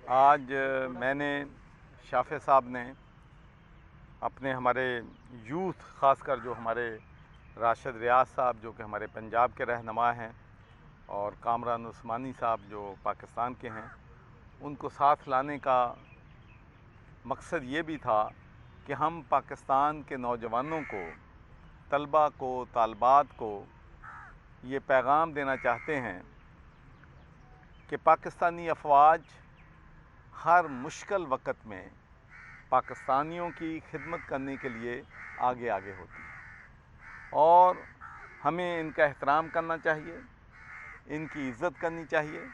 आज मैंने शाफे साहब ने अपने हमारे यूथ ख़ासकर जो हमारे राशिद रियाज साहब जो कि हमारे पंजाब के रहनुमा हैं और कामरान उस्मानी साहब जो पाकिस्तान के हैं, उनको साथ लाने का मकसद ये भी था कि हम पाकिस्तान के नौजवानों को, तलबा को, तालबात को ये पैगाम देना चाहते हैं कि पाकिस्तानी अफवाज हर मुश्किल वक़्त में पाकिस्तानियों की खिदमत करने के लिए आगे आगे होती है और हमें इनका एहतराम करना चाहिए, इनकी इज़्ज़त करनी चाहिए।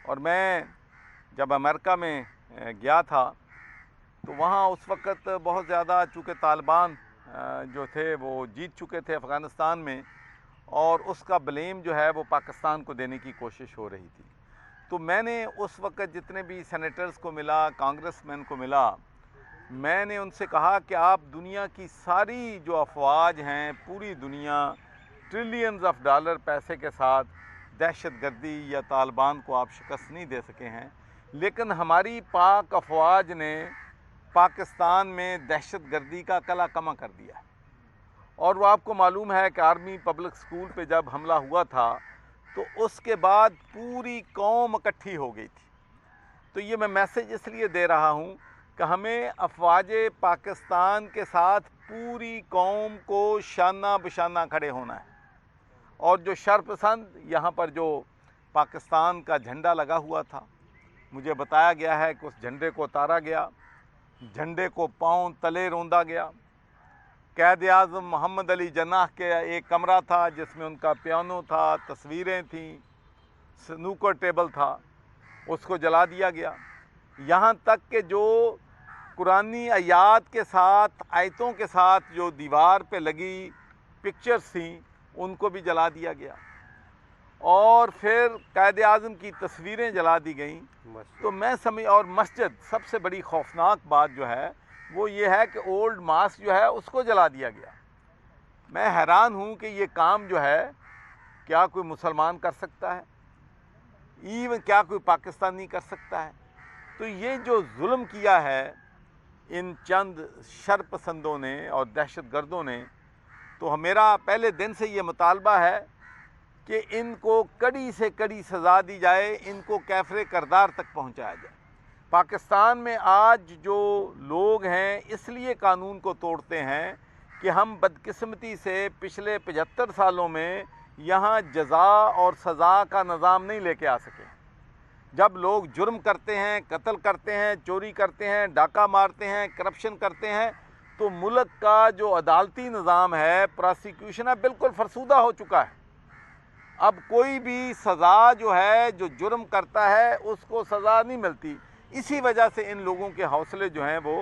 और मैं जब अमेरिका में गया था तो वहाँ उस वक़्त बहुत ज़्यादा, चूँकि तालिबान जो थे वो जीत चुके थे अफ़गानिस्तान में और उसका ब्लेम जो है वो पाकिस्तान को देने की कोशिश हो रही थी। तो मैंने उस वक़्त जितने भी सेनेटर्स को मिला, कांग्रेसमैन को मिला, मैंने उनसे कहा कि आप दुनिया की सारी जो अफवाज हैं, पूरी दुनिया ट्रिलियंस ऑफ डॉलर पैसे के साथ दहशतगर्दी या तालिबान को आप शिकस्त नहीं दे सके हैं, लेकिन हमारी पाक अफवाज ने पाकिस्तान में दहशतगर्दी का कला कमा कर दिया है। और वो आपको मालूम है कि आर्मी पब्लिक स्कूल पे जब हमला हुआ था तो उसके बाद पूरी कौम इकट्ठी हो गई थी। तो ये मैं मैसेज इसलिए दे रहा हूँ कि हमें अफवाज पाकिस्तान के साथ पूरी कौम को शाना बशाना खड़े होना है। और जो शरपसंद यहाँ पर जो पाकिस्तान का झंडा लगा हुआ था, मुझे बताया गया है कि उस झंडे को उतारा गया, झंडे को पांव तले रौंदा गया। कैद आज़म मोहम्मद अली जन्नाह के एक कमरा था जिसमें उनका पियानो था, तस्वीरें थीं, स्नूकर टेबल था, उसको जला दिया गया। यहाँ तक कि जो कुरानी आयात के साथ, आयतों के साथ जो दीवार पे लगी पिक्चर्स थीं, उनको भी जला दिया गया। और फिर कैद आज़म की तस्वीरें जला दी गईं। तो मैं समझ, और मस्जिद, सबसे बड़ी खौफनाक बात जो है वो ये है कि ओल्ड मास्क जो है उसको जला दिया गया। मैं हैरान हूँ कि ये काम जो है क्या कोई मुसलमान कर सकता है, इवन क्या कोई पाकिस्तानी कर सकता है। तो ये जो जुल्म किया है इन चंद शरपसंदों ने और दहशतगर्दों ने, तो मेरा पहले दिन से ये मुतालबा है कि इनको कड़ी से कड़ी सज़ा दी जाए, इनको कैफरे करदार तक पहुँचाया जाए। पाकिस्तान में आज जो लोग हैं इसलिए कानून को तोड़ते हैं कि हम बदकिस्मती से पिछले 75 सालों में यहाँ जज़ा और सज़ा का निज़ाम नहीं लेके आ सके। जब लोग जुर्म करते हैं, कत्ल करते हैं, चोरी करते हैं, डाका मारते हैं, करप्शन करते हैं, तो मुल्क का जो अदालती निज़ाम है, प्रोसिक्यूशन है, बिल्कुल फरसूदा हो चुका है। अब कोई भी सज़ा जो है, जो जुर्म करता है उसको सज़ा नहीं मिलती। इसी वजह से इन लोगों के हौसले जो हैं वो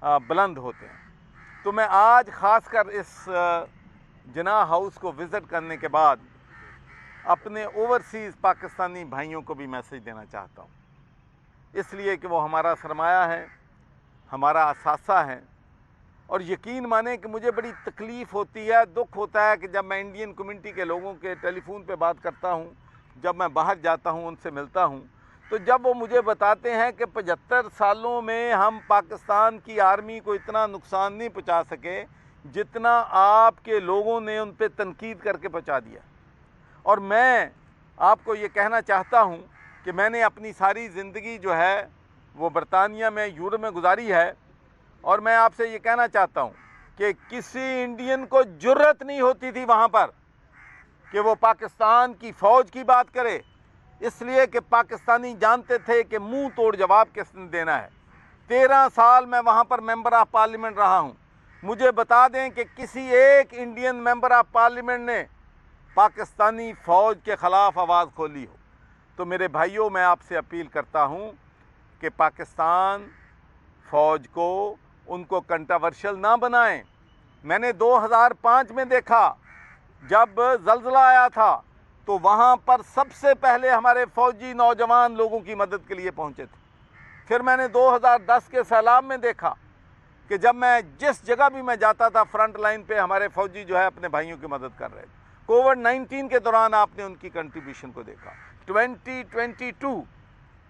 बुलंद होते हैं। तो मैं आज ख़ासकर इस जिन्ना हाउस को विज़िट करने के बाद अपने ओवरसीज़ पाकिस्तानी भाइयों को भी मैसेज देना चाहता हूँ, इसलिए कि वो हमारा सरमाया है, हमारा असासा है। और यकीन माने कि मुझे बड़ी तकलीफ़ होती है, दुख होता है कि जब मैं इंडियन कम्युनिटी के लोगों के टेलीफोन पे बात करता हूँ, जब मैं बाहर जाता हूँ, उनसे मिलता हूँ, तो जब वो मुझे बताते हैं कि 75 सालों में हम पाकिस्तान की आर्मी को इतना नुकसान नहीं पहुंचा सके जितना आपके लोगों ने उन पर तनकीद करके पहुंचा दिया। और मैं आपको ये कहना चाहता हूं कि मैंने अपनी सारी ज़िंदगी जो है वो बरतानिया में, यूरोप में गुजारी है, और मैं आपसे ये कहना चाहता हूं कि किसी इंडियन को जुर्रत नहीं होती थी वहाँ पर कि वो पाकिस्तान की फ़ौज की बात करे, इसलिए कि पाकिस्तानी जानते थे कि मुंह तोड़ जवाब किसने देना है। 13 साल मैं वहाँ पर मेंबर ऑफ पार्लियामेंट रहा हूँ। मुझे बता दें कि किसी एक इंडियन मेंबर ऑफ पार्लियामेंट ने पाकिस्तानी फ़ौज के ख़िलाफ़ आवाज़ खोली हो। तो मेरे भाइयों, मैं आपसे अपील करता हूँ कि पाकिस्तान फ़ौज को, उनको कंट्रोवर्शियल ना बनाएं। मैंने 2005 में देखा जब ज़ल्ज़ला आया था तो वहाँ पर सबसे पहले हमारे फ़ौजी नौजवान लोगों की मदद के लिए पहुँचे थे। फिर मैंने 2010 के सैलाब में देखा कि जब मैं जिस जगह भी मैं जाता था, फ्रंट लाइन पे हमारे फ़ौजी जो है अपने भाइयों की मदद कर रहे थे। कोविड-19 के दौरान आपने उनकी कंट्रीब्यूशन को देखा। 2022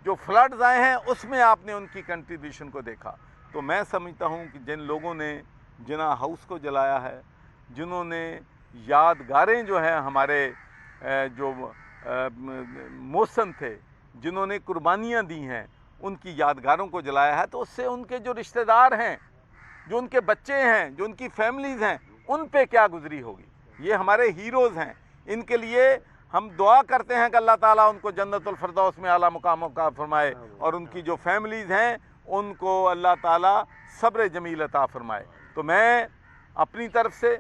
जो फ्लड्स आए हैं उसमें आपने उनकी कंट्रीब्यूशन को देखा। तो मैं समझता हूँ कि जिन लोगों ने जिना हाउस को जलाया है, जिन्होंने यादगारें जो हैं हमारे जो मौसम थे, जिन्होंने कुर्बानियाँ दी हैं, उनकी यादगारों को जलाया है, तो उससे उनके जो रिश्तेदार हैं, जो उनके बच्चे हैं, जो उनकी फैमिलीज़ हैं, उन पे क्या गुजरी होगी। ये हमारे हीरोज़ हैं, इनके लिए हम दुआ करते हैं कि अल्लाह ताला उनको जन्नतुल फिरदौस में आला मुकाम का फरमाए और उनकी जो फैमिलीज़ हैं उनको अल्लाह ताला सब्र जमील अता फरमाए। तो मैं अपनी तरफ से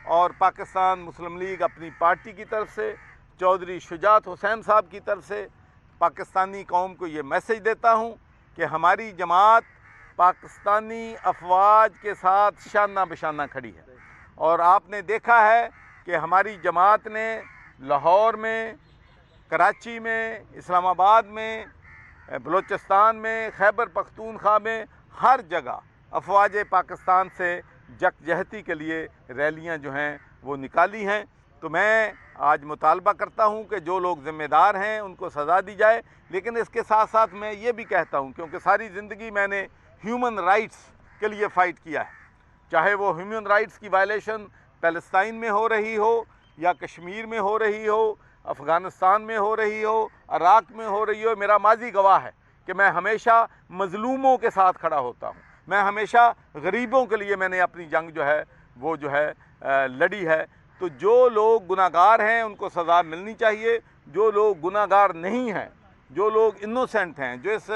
और पाकिस्तान मुस्लिम लीग अपनी पार्टी की तरफ से, चौधरी शुजात हुसैन साहब की तरफ से पाकिस्तानी कौम को ये मैसेज देता हूँ कि हमारी जमात पाकिस्तानी अफवाज के साथ शाना बशाना खड़ी है। और आपने देखा है कि हमारी जमात ने लाहौर में, कराची में, इस्लामाबाद में, बलूचिस्तान में, खैबर पख्तूनख्वा में, हर जगह अफवाज पाकिस्तान से यकजहती के लिए रैलियां जो हैं वो निकाली हैं। तो मैं आज मुतालबा करता हूं कि जो लोग ज़िम्मेदार हैं उनको सज़ा दी जाए, लेकिन इसके साथ साथ मैं ये भी कहता हूं, क्योंकि सारी ज़िंदगी मैंने ह्यूमन राइट्स के लिए फ़ाइट किया है, चाहे वो ह्यूमन राइट्स की वायलेशन फ़लस्तीन में हो रही हो या कश्मीर में हो रही हो, अफ़गानिस्तान में हो रही हो, इराक़ में हो रही हो। मेरा माजी गवाह है कि मैं हमेशा मज़लूमों के साथ खड़ा होता हूँ, मैं हमेशा गरीबों के लिए मैंने अपनी जंग जो है वो जो है लड़ी है। तो जो लोग गुनाहगार हैं उनको सज़ा मिलनी चाहिए, जो लोग गुनाहगार नहीं हैं, जो लोग इनोसेंट हैं, जो इस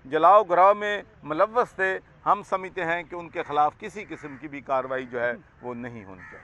जलाओ घराव में मुलव्वस थे, हम समझते हैं कि उनके ख़िलाफ़ किसी किस्म की भी कार्रवाई जो है वो नहीं होनी चाहिए।